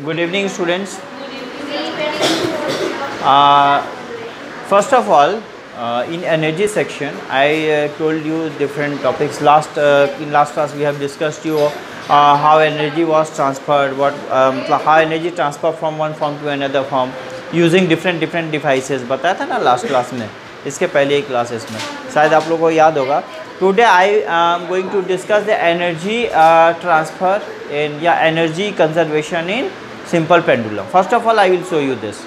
Good evening, students. First of all, in energy section, I told you different topics. In last class, we have discussed how energy was transferred, how energy transfer from one form to another form using different devices. बताया था ना last class में, इसके पहले ही classes में शायद आप लोगों को याद होगा. Today I am going to discuss the energy transfer energy conservation in simple pendulum. First of all, I will show you this.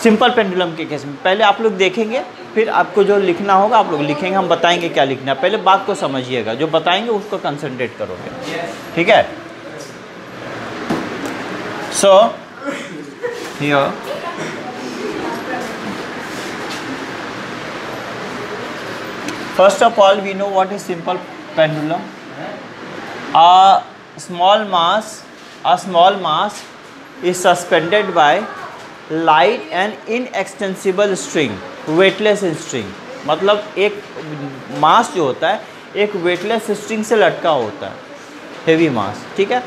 Simple pendulum के केस में पहले आप लोग देखेंगे, फिर आपको जो लिखना होगा आप लोग लिखेंगे, हम बताएंगे क्या लिखना है. पहले बात को समझिएगा, जो बताएंगे उसको कंसंट्रेट करोगे, ठीक है. So here first of all we know what is simple pendulum. A small mass is suspended by light and inextensible string, weightless string. मतलब एक मास जो होता है एक वेटलेस स्ट्रिंग से लटका होता है, हेवी मास, ठीक है.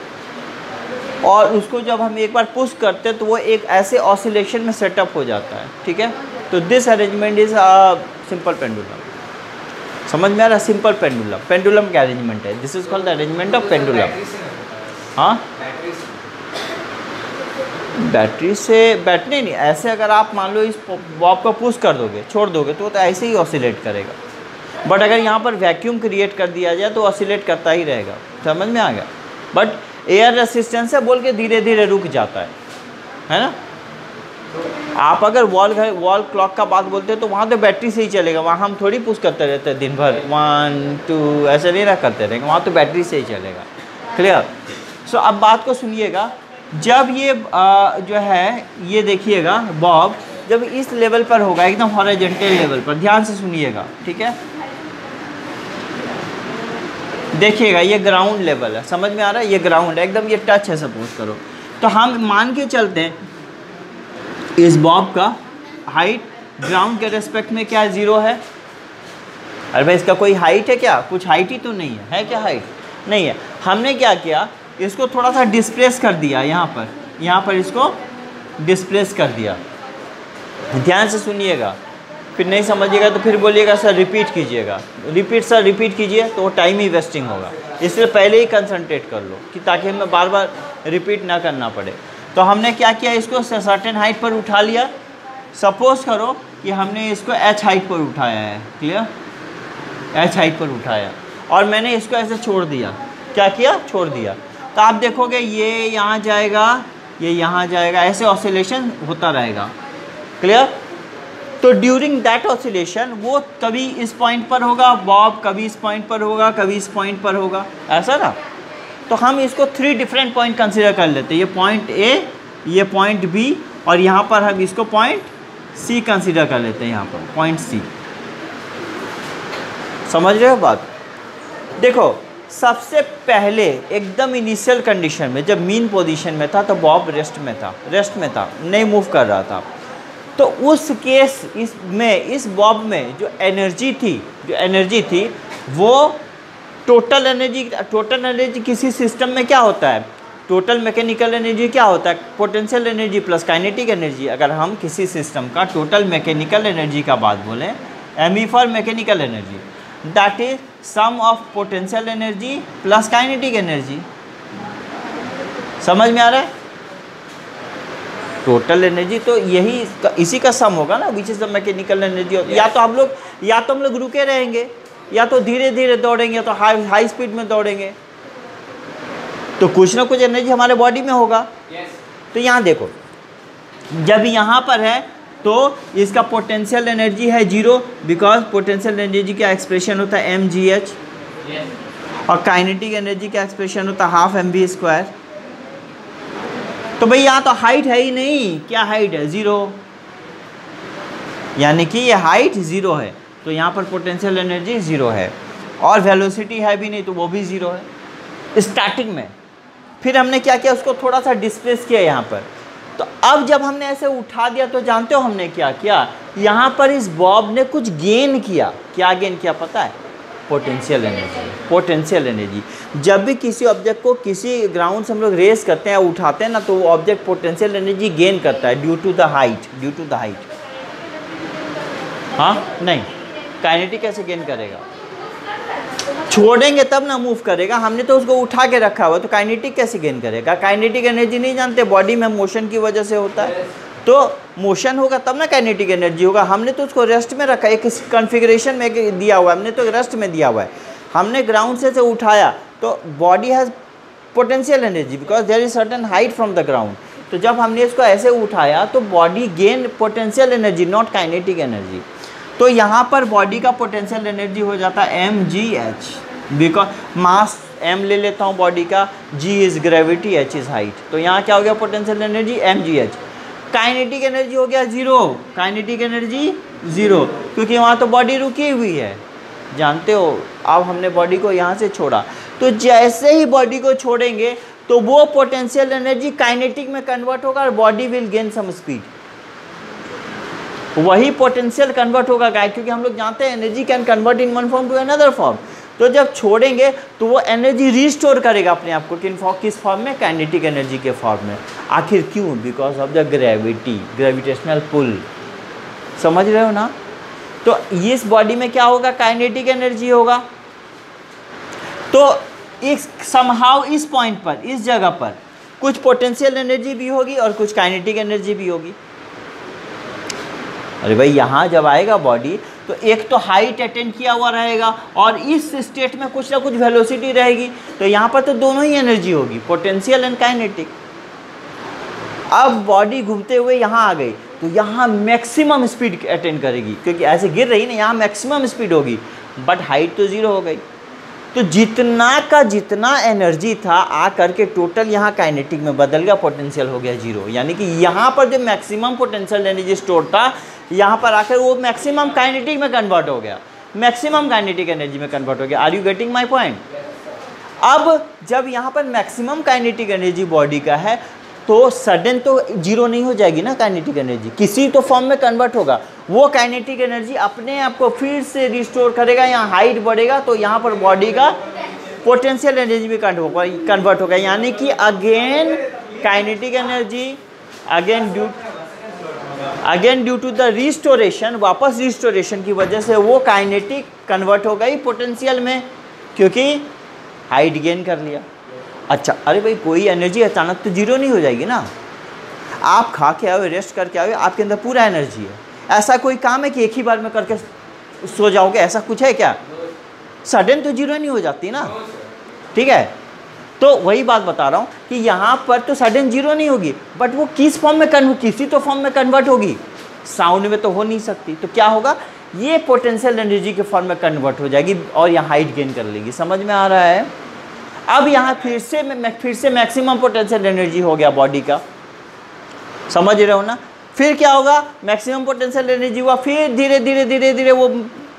और उसको जब हम एक बार पुश करते हैं तो वो एक ऐसे ऑसिलेशन में सेटअप हो जाता है, ठीक है. तो this arrangement is simple pendulum. समझ में आ रहा है? सिंपल पेंडुलम का अरेंजमेंट है. This is called the arrangement of pendulum. हाँ, बैटरी नहीं, ऐसे अगर आप मान लो इस बॉब को पुश कर दोगे, छोड़ दोगे तो ऐसे ही ऑसिलेट करेगा. बट अगर यहाँ पर वैक्यूम क्रिएट कर दिया जाए तो ऑसिलेट करता ही रहेगा. समझ में आ गया? बट एयर रेसिस्टेंस है बोल के धीरे धीरे रुक जाता है ना. आप अगर वॉल क्लॉक का बात बोलते हैं तो वहाँ तो बैटरी से ही चलेगा. वहाँ हम थोड़ी पुश करते रहते हैं दिन भर 1 2 ऐसे नहीं ना करते रहेंगे, वहाँ तो बैटरी से ही चलेगा. क्लियर? सो अब बात को सुनिएगा. जब ये जो है ये देखिएगा बॉब जब इस लेवल पर होगा, एकदम हॉरिजॉन्टल लेवल पर, ध्यान से सुनिएगा, ठीक है. देखिएगा ये ग्राउंड लेवल है, समझ में आ रहा है? ये ग्राउंड है एकदम, ये टच है सपोज करो. तो हम मान के चलते हैं इस बॉब का हाइट ग्राउंड के रेस्पेक्ट में क्या 0 है. अरे भाई इसका कोई हाइट है क्या? कुछ हाइट ही तो नहीं है क्या? हाइट नहीं है. हमने क्या किया, इसको थोड़ा सा डिस्प्लेस कर दिया, यहाँ पर इसको डिस्प्लेस कर दिया. ध्यान से सुनिएगा, फिर नहीं समझिएगा तो फिर बोलिएगा सर रिपीट कीजिएगा. रिपीट कीजिए तो टाइम ही वेस्टिंग होगा. इसलिए पहले ही कंसंट्रेट कर लो कि ताकि हमें बार बार रिपीट ना करना पड़े. तो हमने क्या किया, इसको सर्टेन हाइट पर उठा लिया. सपोज करो कि हमने इसको h हाइट पर उठाया है. क्लियर? h हाइट पर उठाया और मैंने इसको ऐसे छोड़ दिया. क्या किया? छोड़ दिया. तो आप देखोगे ये यहाँ जाएगा, ये यहाँ जाएगा, ऐसे ऑसिलेशन होता रहेगा. क्लियर? तो ड्यूरिंग दैट ऑसिलेशन वो कभी इस पॉइंट पर होगा बॉब, कभी इस पॉइंट पर होगा, कभी इस पॉइंट पर होगा, ऐसा ना. तो हम इसको 3 डिफरेंट पॉइंट कंसिडर कर लेते हैं. ये पॉइंट A, ये पॉइंट B और यहाँ पर हम इसको पॉइंट C कंसिडर कर लेते हैं. यहाँ पर पॉइंट C. समझ रहे हो बात? देखो सबसे पहले एकदम इनिशियल कंडीशन में जब मीन पोजीशन में था तो बॉब रेस्ट में था, नहीं मूव कर रहा था. तो उस केस इस बॉब में जो एनर्जी थी वो टोटल एनर्जी किसी सिस्टम में क्या होता है, टोटल मैकेनिकल एनर्जी क्या होता है, potential energy plus kinetic energy. अगर हम किसी सिस्टम का टोटल मैकेनिकल एनर्जी का बात बोलें, M for mechanical energy, that is sum of potential energy plus kinetic energy. समझ में आ रहा है? टोटल एनर्जी तो इसी का सम होगा ना, which is the mechanical energy. या तो हम लोग रुके रहेंगे, या तो धीरे धीरे दौड़ेंगे, या तो हाई स्पीड में दौड़ेंगे. तो कुछ ना कुछ एनर्जी हमारे बॉडी में होगा. तो यहाँ देखो जब यहाँ पर है तो इसका पोटेंशियल एनर्जी है 0, बिकॉज पोटेंशियल एनर्जी का एक्सप्रेशन होता है mgh. और काइनेटिक एनर्जी का एक्सप्रेशन होता है 12mv². तो भाई यहाँ तो हाइट है ही नहीं. क्या हाइट है? 0. यानी कि ये हाइट 0 है, तो यहाँ पर पोटेंशियल एनर्जी 0 है. और वेलोसिटी है भी नहीं तो वो भी 0 है स्टार्टिंग में. फिर हमने क्या किया, उसको थोड़ा सा डिस्प्लेस किया यहाँ पर. तो अब जब हमने ऐसे उठा दिया तो जानते हो हमने क्या किया, यहाँ पर इस बॉब ने कुछ गेन किया. क्या गेन किया पता है? Potential energy. पोटेंशियल एनर्जी, जब भी किसी ऑब्जेक्ट को किसी ग्राउंड से हम लोग रेस करते हैं, उठाते हैं ना, तो वो ऑब्जेक्ट पोटेंशियल एनर्जी गेन करता है ड्यू टू द हाइट। हाँ नहीं, काइनेटिक कैसे गेन करेगा? छोड़ेंगे तब ना मूव करेगा, हमने तो उसको उठा के रखा हुआ, तो काइनेटिक कैसे गेन करेगा? काइनेटिक एनर्जी नहीं जानते, बॉडी में मोशन की वजह से होता है, तो मोशन होगा तब ना काइनेटिक एनर्जी होगा। हमने तो उसको रेस्ट में रखा है, एक कॉन्फ़िगरेशन में दिया हुआ है, हमने तो रेस्ट में दिया हुआ है। हमने ग्राउंड से उठाया तो body has potential energy because there is certain height from the ground. तो जब हमने इसको ऐसे उठाया तो body gain potential energy, not kinetic energy. तो यहाँ पर बॉडी का पोटेंशियल एनर्जी हो जाता है mgh, बिकॉज मास m ले लेता हूँ बॉडी का, g is gravity, h is height. तो यहाँ क्या हो गया potential energy? mgh। Kinetic energy हो गया 0, काइनेटिक एनर्जी 0, क्योंकि वहाँ तो बॉडी रुकी हुई है, जानते हो। अब हमने बॉडी को यहाँ से छोड़ा, तो जैसे ही बॉडी को छोड़ेंगे तो वो पोटेंशियल एनर्जी काइनेटिक में कन्वर्ट होगा और body will gain some speed. वही पोटेंशियल कन्वर्ट होगा गाइस, क्योंकि हम लोग जानते हैं energy can convert in one form to another form. तो जब छोड़ेंगे तो वो एनर्जी रिस्टोर करेगा अपने आप को, किस फॉर्म में? काइनेटिक एनर्जी के फॉर्म में। आखिर क्यों? Because of the gravity, gravitational pull. समझ रहे हो ना? तो इस बॉडी में क्या होगा? काइनेटिक एनर्जी होगा। तो इस समहाउ इस पॉइंट पर, इस जगह पर कुछ पोटेंशियल एनर्जी भी होगी और कुछ काइनेटिक एनर्जी भी होगी। अरे भाई, यहाँ जब आएगा बॉडी तो एक तो हाइट अटेंड किया हुआ रहेगा और इस स्टेट में कुछ ना कुछ वेलोसिटी रहेगी, तो यहाँ पर तो दोनों ही एनर्जी होगी, पोटेंशियल एंड काइनेटिक। अब बॉडी घूमते हुए यहाँ आ गई तो यहाँ मैक्सिमम स्पीड अटेंड करेगी, क्योंकि ऐसे गिर रही ना, यहाँ मैक्सिमम स्पीड होगी, बट हाइट तो 0 हो गई। तो जितना का जितना एनर्जी था आ करके टोटल यहाँ काइनेटिक में बदल गया, पोटेंशियल हो गया 0। यानी कि यहाँ पर जो मैक्सिमम पोटेंशियल एनर्जी स्टोर था, यहाँ पर आकर वो मैक्सिमम काइनेटिक में कन्वर्ट हो गया, मैक्सिमम काइनेटिक एनर्जी में कन्वर्ट हो गया। Are you getting my point? अब जब यहाँ पर मैक्सिमम काइनेटिक एनर्जी बॉडी का है तो सडन तो 0 नहीं हो जाएगी ना, काइनेटिक एनर्जी किसी तो फॉर्म में कन्वर्ट होगा। वो काइनेटिक एनर्जी अपने आप को फिर से रिस्टोर करेगा, यहाँ हाइट बढ़ेगा तो यहाँ पर बॉडी का पोटेंशियल एनर्जी भी कन्वर्ट होगा। यानी कि again kinetic energy again due to the restoration, वापस रिस्टोरेशन की वजह से वो काइनेटिक कन्वर्ट हो गई पोटेंशियल में, क्योंकि हाइट गेन कर लिया। अच्छा, अरे भाई कोई एनर्जी अचानक तो 0 नहीं हो जाएगी ना। आप खा के आओ, रेस्ट करके आओ, आपके अंदर पूरा एनर्जी है। ऐसा कोई काम है कि एक ही बार में करके सो जाओगे, ऐसा कुछ है क्या? सडन तो 0 नहीं हो जाती ना, ठीक है। तो वही बात बता रहा हूँ कि यहाँ पर तो सडन 0 नहीं होगी, बट वो किस फॉर्म में किसी तो फॉर्म में कन्वर्ट होगी, साउंड में तो हो नहीं सकती। तो क्या होगा? ये पोटेंशियल एनर्जी के फॉर्म में कन्वर्ट हो जाएगी और यहाँ हाइट गेन कर लेगी। समझ में आ रहा है? अब यहाँ फिर से मैक्सिमम पोटेंशियल एनर्जी हो गया बॉडी का, समझ रहे हो ना। फिर क्या होगा? मैक्सिमम पोटेंशियल एनर्जी हुआ, फिर धीरे धीरे वो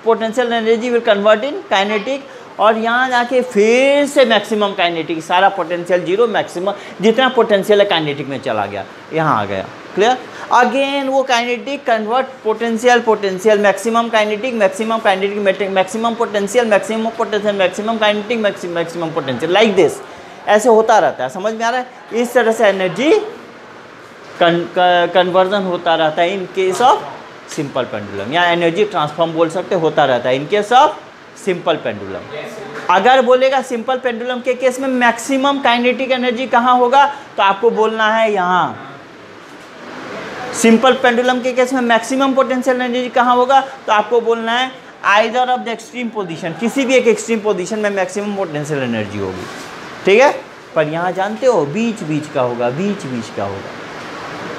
potential energy will convert in kinetic, और यहाँ जाके फिर से मैक्सिमम काइनेटिक, सारा पोटेंशियल 0, मैक्सिमम जितना पोटेंशियल है काइनेटिक में चला गया, यहाँ आ गया। क्लियर? अगेन वो kinetic convert potential maximum kinetic, maximum potential, maximum kinetic, maximum potential, like this. ऐसे होता रहता है। समझ में आ रहा है? इस तरह से एनर्जी कन्वर्जन होता रहता है in case of simple pendulum, या एनर्जी ट्रांसफॉर्म बोल सकते, होता रहता है in case of simple pendulum. अगर बोलेगा सिंपल पेंडुलम के केस में मैक्सिमम काइनेटिक एनर्जी कहाँ होगा, तो आपको बोलना है यहाँ। सिंपल पेंडुलम के केस में मैक्सिमम पोटेंशियल एनर्जी कहाँ होगा, तो आपको बोलना है either of the extreme position, किसी भी एक एक्सट्रीम पोजीशन में मैक्सिमम पोटेंशियल एनर्जी होगी, ठीक है। पर यहाँ जानते हो बीच बीच का होगा,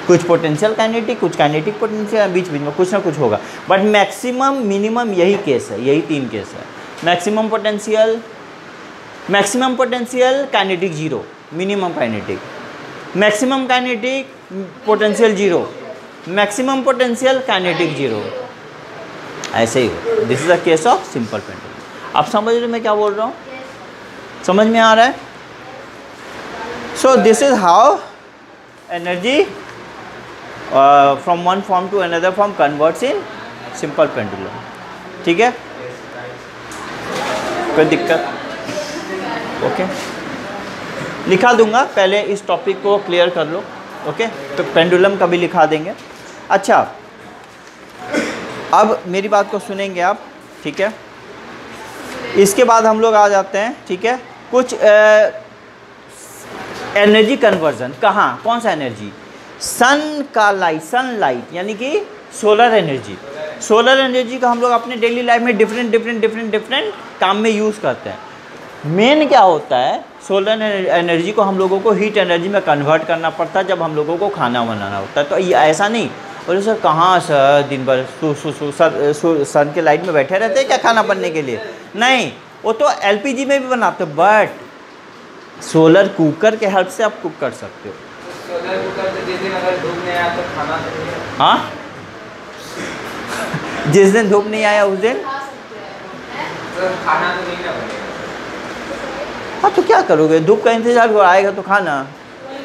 कुछ पोटेंशियल काइनेटिक, कुछ काइनेटिक पोटेंशियल, बीच बीच में कुछ ना कुछ होगा। बट मैक्सिमम मिनिमम यही केस है, यही 3 केस है। Maximum potential kinetic 0, minimum kinetic, maximum kinetic potential 0, maximum potential kinetic 0, ऐसे ही हो। This is a case of simple pendulum. आप समझ रहे मैं क्या बोल रहा हूँ? समझ में आ रहा है? So this is how energy from one form to another form converts in simple pendulum, ठीक है। कोई दिक्कत? ओके, लिखा दूंगा, पहले इस टॉपिक को क्लियर कर लो। ओके, तो पेंडुलम का भी लिखा देंगे। अच्छा, अब मेरी बात को सुनेंगे आप, ठीक है? इसके बाद हम लोग आ जाते हैं, ठीक है, कुछ एनर्जी कन्वर्जन। कहाँ, कौन सा एनर्जी? सन का लाइट, सनलाइट यानी कि सोलर एनर्जी। सोलर एनर्जी का हम लोग अपने डेली लाइफ में डिफरेंट काम में यूज़ करते हैं। मेन क्या होता है, सोलर एनर्जी को हम लोगों को हीट एनर्जी में कन्वर्ट करना पड़ता है जब हम लोगों को खाना बनाना होता है। तो ये ऐसा नहीं, और सर कहाँ सर दिन भर सन के लाइट में बैठे रहते हैं क्या खाना बनने के लिए? नहीं, वो तो एलपीजी में भी बनाते हो, बट सोलर कुकर के हेल्प से आप कुक कर सकते हो। सोलर कुकर से जिस दिन अगर धूप नहीं आया तो खाना तो नहीं है। हाँ, जिस दिन धूप नहीं आया उस दिन तो खाना तो नहीं ना बनेगा। हाँ, तो क्या करोगे? धूप का इंतजार करो, आएगा तो खाना।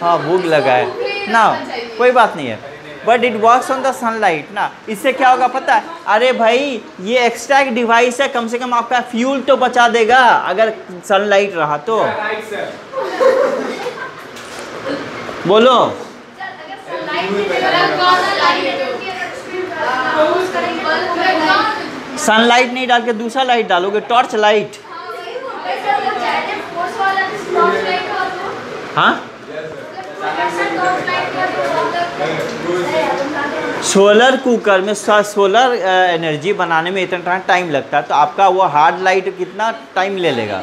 हाँ, भूख लगा है ना, कोई बात नहीं है, but it works on the sunlight ना। इससे क्या होगा पता है? अरे भाई, ये एक्स्ट्रा एक डिवाइस है, कम से कम आपका फ्यूल तो बचा देगा अगर सनलाइट रहा तो। बोलो, सनलाइट नहीं डाल के दूसरा लाइट डालोगे, टॉर्च लाइट। हाँ, सोलर कुकर में सोलर एनर्जी बनाने में इतना टाइम लगता है, तो आपका वो हार्ड लाइट कितना टाइम ले लेगा?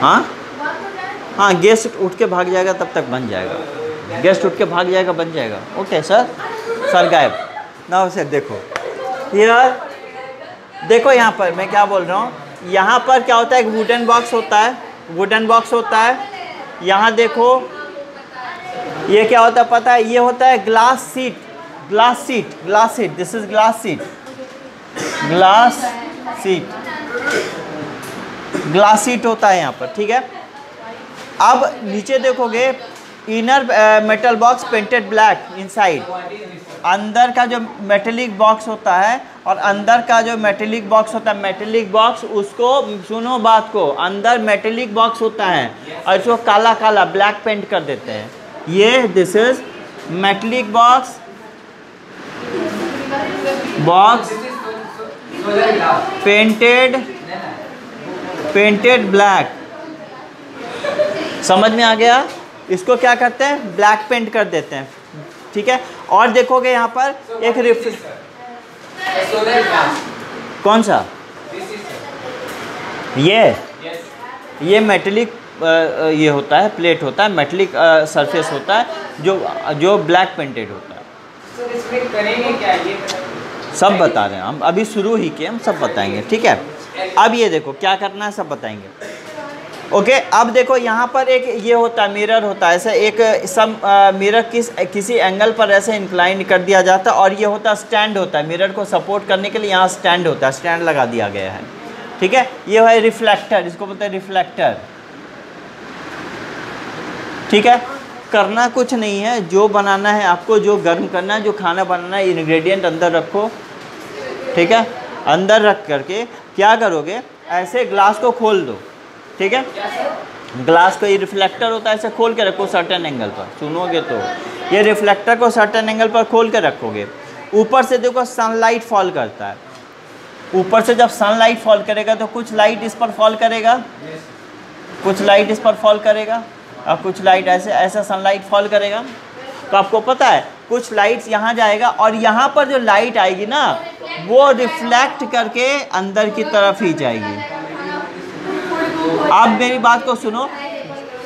हाँ हाँ, गेस्ट उठ के भाग जाएगा तब तक बन जाएगा, गेस्ट उठ के भाग जाएगा बन जाएगा। ओके सर गायब ना उसे। देखो यार, देखो यहाँ पर मैं क्या बोल रहा हूँ, यहाँ पर क्या होता है, एक वुडन बॉक्स होता है, वुडन बॉक्स होता है। यहाँ देखो ये क्या होता है पता है? ये होता है glass seat, glass seat, glass seat, this is glass seat, glass seat, glass seat होता है यहाँ पर, ठीक है। अब नीचे देखोगे, inner metal box painted black inside, अंदर का जो मेटेलिक बॉक्स होता है और अंदर का जो मेटेलिक बॉक्स होता है, मेटेलिक बॉक्स उसको सुनो बात को, अंदर मेटेलिक बॉक्स होता है और इसको काला काला ब्लैक पेंट कर देते हैं। ये this is metallic box, box painted black. समझ में आ गया? इसको क्या करते हैं? ब्लैक पेंट कर देते हैं, ठीक है। और देखोगे यहाँ पर एक कौन सा? ये मेटेलिक ये होता है, प्लेट होता है, मेटेलिक सरफेस होता है जो ब्लैक पेंटेड होता है। तो इसमें करेंगे क्या ये? सब बता रहे हैं हम, अभी शुरू ही किए, हम सब बताएंगे, ठीक है। अब ये देखो क्या करना है, सब बताएंगे। ओके, अब देखो यहाँ पर एक ये होता है, मिरर होता है, ऐसे एक सब मिरर किसी एंगल पर ऐसे इंक्लाइन कर दिया जाता है, और ये होता है स्टैंड होता है, मिरर को सपोर्ट करने के लिए यहाँ स्टैंड होता है, स्टैंड लगा दिया गया है, ठीक है। ये है रिफ्लेक्टर, इसको बोलते हैं रिफ्लेक्टर, ठीक है। करना कुछ नहीं है, जो बनाना है आपको, जो गर्म करना है, जो खाना बनाना है, इंग्रेडिएंट अंदर रखो, ठीक है। अंदर रख करके क्या करोगे, ऐसे ग्लास को खोल दो, ठीक है। ग्लास को, ये रिफ्लेक्टर होता है, ऐसे खोल के रखो सर्टेन एंगल पर, सुनोगे तो ये रिफ्लेक्टर को सर्टेन एंगल पर खोल के रखोगे। ऊपर से देखो सनलाइट फॉल करता है, ऊपर से जब सनलाइट फॉल करेगा तो कुछ लाइट इस पर फॉल करेगा, कुछ लाइट इस पर फॉल करेगा, और कुछ लाइट ऐसा सनलाइट फॉल करेगा। तो आपको पता है कुछ लाइट्स यहाँ जाएगा, और यहाँ पर जो लाइट आएगी ना, वो रिफ्लेक्ट करके अंदर की तरफ ही जाएगी। आप मेरी बात को सुनो,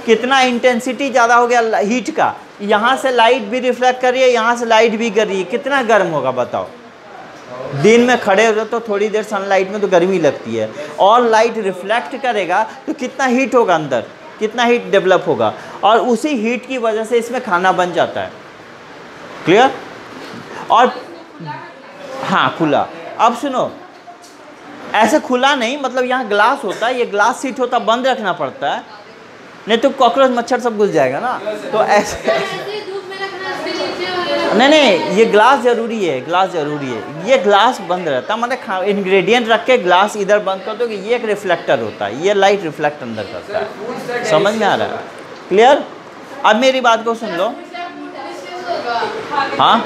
कितना इंटेंसिटी ज़्यादा हो गया हीट का, यहाँ से लाइट भी रिफ्लेक्ट कर रही है, यहाँ से लाइट भी कर रही है, कितना गर्म होगा बताओ। दिन में खड़े हो तो थोड़ी देर सनलाइट में तो गर्मी लगती है, और लाइट रिफ्लेक्ट करेगा तो कितना हीट होगा अंदर, कितना हीट डेवलप होगा, और उसी हीट की वजह से इसमें खाना बन जाता है। क्लियर? और हाँ, खुला। अब सुनो, ऐसे खुला नहीं, मतलब यहाँ ग्लास होता है, ये ग्लास सीट होता है, बंद रखना पड़ता है, नहीं तो कॉकरोच मच्छर सब घुस जाएगा ना। तो ऐसे नहीं नहीं, ये ग्लास ज़रूरी है, ग्लास ज़रूरी है। ये ग्लास बंद रहता है, मतलब इंग्रेडिएंट रख के ग्लास इधर बंद कर दो कि ये एक रिफ्लेक्टर होता है, ये लाइट रिफ्लेक्ट अंदर करता है। समझ में आ रहा है? क्लियर? अब मेरी बात को सुन लो। हाँ,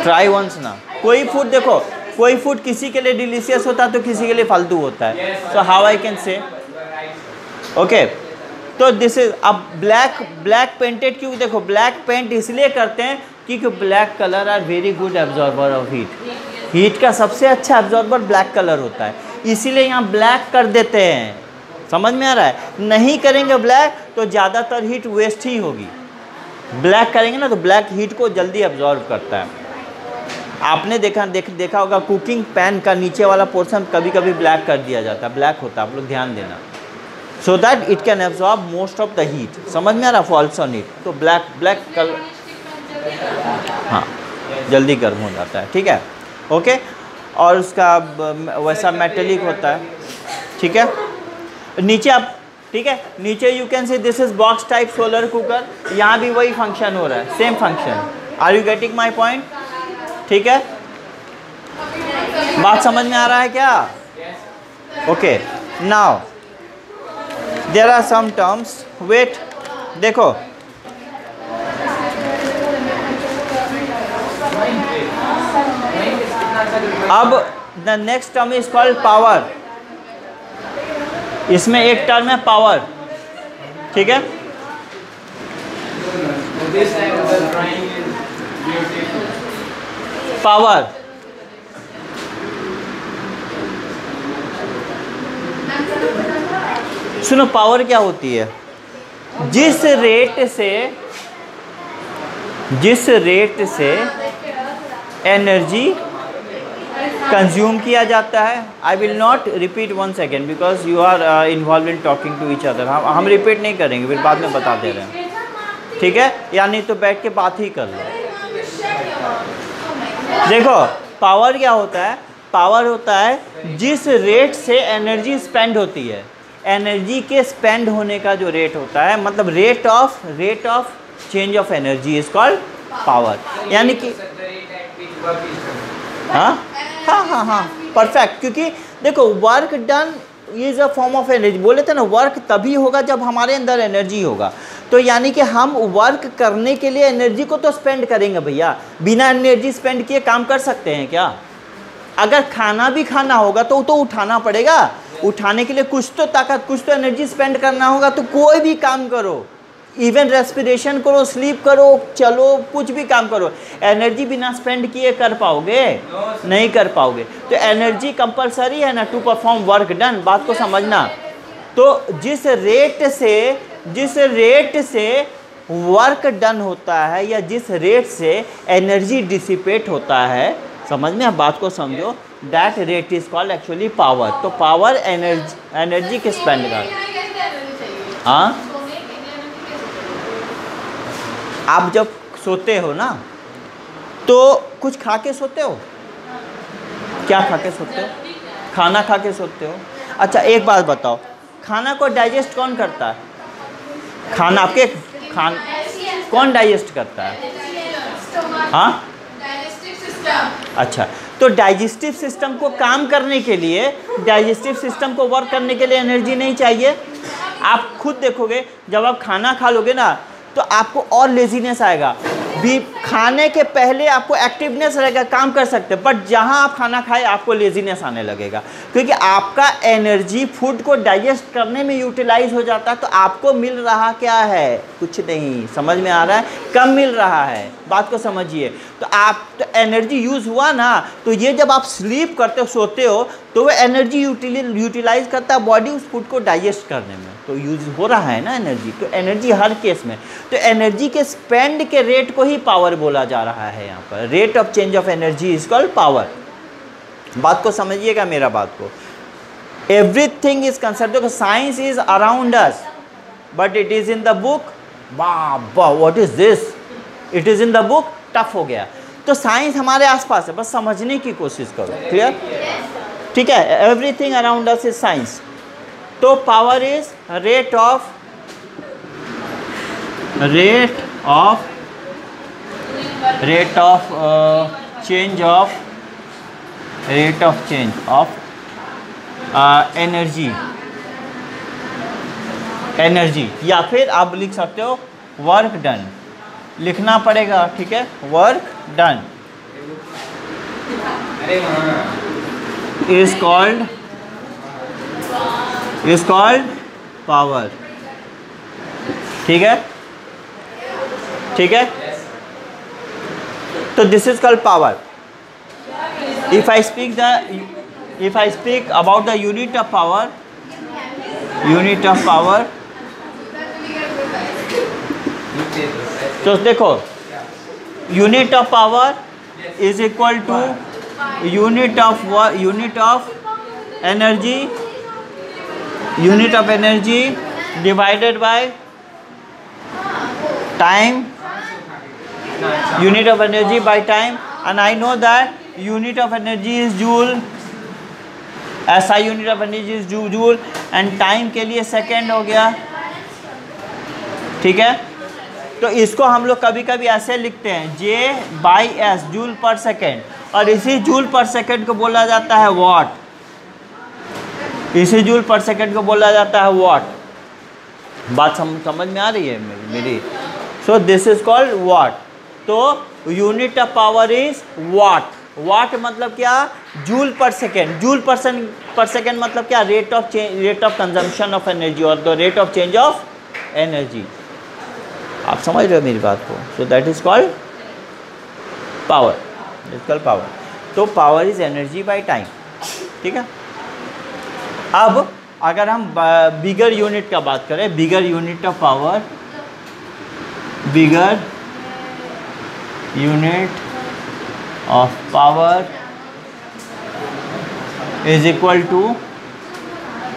ट्राई वंस ना। कोई फूड देखो, कोई फूड किसी के लिए डिलीशियस होता है तो किसी के लिए फालतू होता है। So how I can say, okay. तो दिस इज अब ब्लैक पेंटेड क्यों? देखो ब्लैक पेंट इसलिए करते हैं क्योंकि black colour are very good absorber of heat. Heat का सबसे अच्छा एब्जॉर्बर ब्लैक कलर होता है, इसीलिए यहाँ ब्लैक कर देते हैं। समझ में आ रहा है? नहीं करेंगे ब्लैक तो ज़्यादातर हीट वेस्ट ही होगी। ब्लैक करेंगे ना तो ब्लैक हीट को जल्दी एब्जॉर्ब करता है। आपने देखा होगा कुकिंग पैन का नीचे वाला पोर्शन कभी कभी ब्लैक कर दिया जाता है, ब्लैक होता है, आप लोग ध्यान देना, so that it can absorb most of the heat. समझ में आ रहा? फॉल्स ऑन इट, तो ब्लैक कलर हाँ जल्दी गर्म हो जाता है, ठीक है, ओके। और उसका वैसा मेटेलिक होता है, ठीक है। नीचे आप, ठीक है, नीचे you can say this is box type solar cooker, यहाँ भी वही फंक्शन हो रहा है, same function. Are you getting my point? ठीक है, बात समझ में आ रहा है क्या? Okay, now there are some terms, wait, देखो अब the next term is called power. इसमें एक टर्म है पावर, ठीक है। पावर, सुनो पावर क्या होती है? जिस रेट से एनर्जी कंज्यूम किया जाता है। I will not repeat 1 second because you are involve in talking to each other. हम रिपीट नहीं करेंगे, फिर बाद में बता दे रहे हैं, ठीक है, या नहीं तो बैठ के बात ही कर लो। देखो पावर क्या होता है? पावर होता है जिस रेट से एनर्जी स्पेंड होती है, एनर्जी के स्पेंड होने का जो रेट होता है, मतलब rate of change of energy is called power. यानी कि हाँ परफेक्ट, क्योंकि देखो work done is a form of energy. बोले थे ना वर्क तभी होगा जब हमारे अंदर एनर्जी होगा। तो यानी कि हम वर्क करने के लिए एनर्जी को तो स्पेंड करेंगे भैया। बिना एनर्जी स्पेंड किए काम कर सकते हैं क्या? अगर खाना भी खाना होगा तो उठाना पड़ेगा, उठाने के लिए कुछ तो ताकत, कुछ तो एनर्जी स्पेंड करना होगा। तो कोई भी काम करो, इवन रेस्पिरेशन करो, स्लीप करो, चलो, कुछ भी काम करो, एनर्जी बिना स्पेंड किए कर पाओगे? नहीं कर पाओगे। तो एनर्जी कंपलसरी है ना टू परफॉर्म वर्क डन। बात को समझना। तो जिस रेट से वर्क डन होता है या जिस रेट से एनर्जी डिसिपेट होता है, समझ में? आप बात को समझो, that rate is called actually power. तो पावर एनर्जी के स्पेंड का। हाँ, आप जब सोते हो ना तो कुछ खा के सोते हो? क्या खा के सोते हो? खाना खा के सोते हो। अच्छा एक बात बताओ, खाना को डाइजेस्ट कौन करता है? खाना आपके कौन डाइजेस्ट करता है? हाँ, अच्छा, तो डाइजेस्टिव सिस्टम को काम करने के लिए, डाइजेस्टिव सिस्टम को वर्क करने के लिए एनर्जी नहीं चाहिए? आप खुद देखोगे जब आप खाना खा लोगे ना तो आपको और लेजीनेस आएगा। भी खाने के पहले आपको एक्टिवनेस रहेगा, काम कर सकते हैं, बट जहाँ आप खाना खाए आपको लेजीनेस आने लगेगा, क्योंकि आपका एनर्जी फूड को डाइजेस्ट करने में यूटिलाइज हो जाता है। तो आपको मिल रहा क्या है? कुछ नहीं। समझ में आ रहा है? कम मिल रहा है। बात को समझिए। तो आप तो एनर्जी यूज़ हुआ ना, तो ये जब आप स्लीप करते हो, सोते हो, तो वो एनर्जी यूटिलाइज करता है बॉडी उस फूड को डाइजेस्ट करने में, तो यूज हो रहा है ना एनर्जी। तो एनर्जी हर केस में, तो एनर्जी के स्पेंड के रेट को ही पावर बोला जा रहा है यहाँ पर। Rate of change of energy is called power. बात को समझिएगा मेरा बात को। एवरीथिंग इज कंसर्न, देखो science is around us but it is in the book. वाह what is this, it is in the book, tough हो गया। तो साइंस हमारे आसपास है, बस समझने की कोशिश करो। क्लियर? ठीक है, everything around us is science. तो power is rate of rate of change of energy, या फिर आप लिख सकते हो वर्क डन, लिखना पड़ेगा, ठीक है, work done is called power, ठीक है, ठीक है। तो this is called power. If I speak about the unit of power, तो देखो unit of power is equal to unit of energy divided by time, unit of energy by time, and I know that unit of energy is joule, SI unit of energy is joule, and time के लिए second हो गया, ठीक है। तो इसको हम लोग कभी कभी ऐसे लिखते हैं J/S, जूल पर सेकेंड, और इसी जूल पर सेकेंड को बोला जाता है वॉट, इसी जूल पर सेकेंड को बोला जाता है वॉट। बात समझ में आ रही है मेरी? So this is called watt. तो unit of power is watt. Watt मतलब क्या? जूल पर सेकेंड। जूल पर सेकेंड मतलब क्या? Rate of consumption of energy और the rate of change of energy. आप समझ रहे हो मेरी बात को? So that is called power, is called power. तो power is energy by time, ठीक है। अब अगर हम बिगर यूनिट का बात करें, bigger unit of power, bigger unit of power is equal to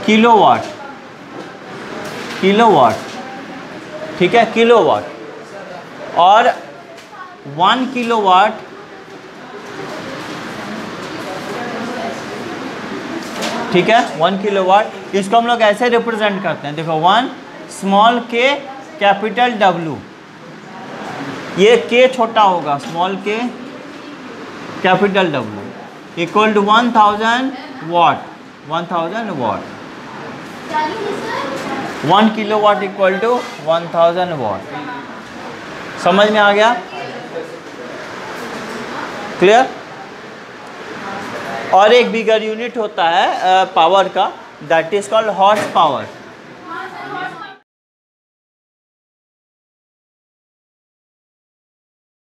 kilowatt, kilowatt, ठीक है, किलोवाट। और 1 किलोवाट ठीक है, 1 किलोवाट। इसको हम लोग ऐसे रिप्रेजेंट करते हैं, देखो 1 स्मॉल के कैपिटल W, ये के छोटा होगा, स्मॉल के capital W equal to 1000 watt, 1000 watt. 1 kilowatt equal to 1000 watt. समझ में आ गया? क्लियर? और एक बिगर यूनिट होता है पावर का, that is called horse power.